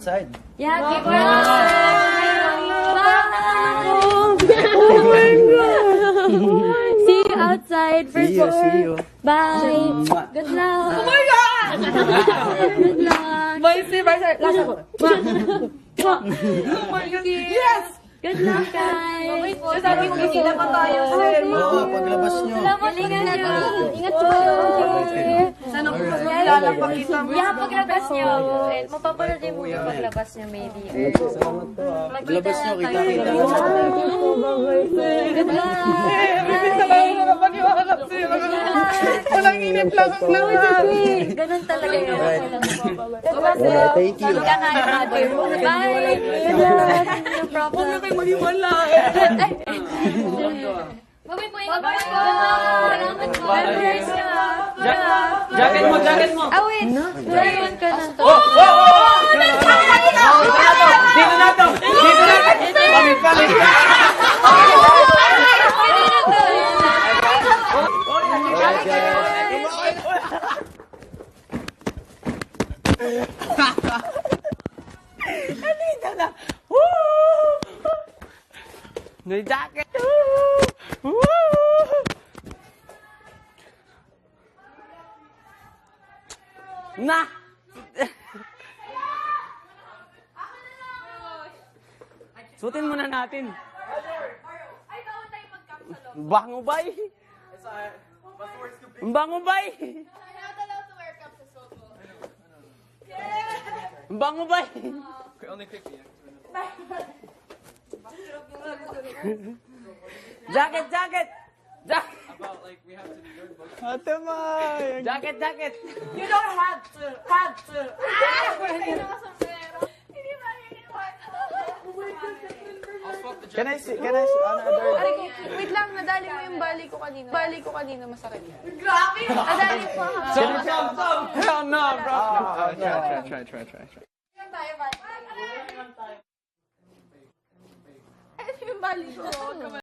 Side. Yeah, keep her outside. Bye. Oh my God. See you outside for See you, sure. see you. Bye. Good luck. Oh my God! Good luck. Vice versa. Last ako. Oh my God. Yes! Good luck, guys. Sabi ko, kita pa tayo, sir. Oo, paglabas nyo. Salamat, ingat nyo. Ingat po kayo. Sana kung lalapakita mo. Yeah, paglabas nyo. Mapapanood yung movie paglabas nyo, maybe. Paglabas nyo, kita-kita. Good luck. Everything sa bahay na napaniwala, sir. Walang inip lang ang lahat. Ganun talaga yun. Alright, thank you. Bye. Good luck. No problem. Huwag na kayo maghiwala. Bye po. Salamat po. Jacket mo, jacket mo. Ah, wait. Naiwan ka na. Dito na to. Dito na to. Palit. Dito na. May jacket. Na! Suotin muna natin. Bango bay! Bango bay! Bango bay! Jacket! Jacket! Ate May! Jacket! You don't have to! Can I see another? Wait lang, nadali mo yung bali ko kanina. Masakit. Grabe! Nadali po ha. Hell no, bro! Try. Ano yung bali ko?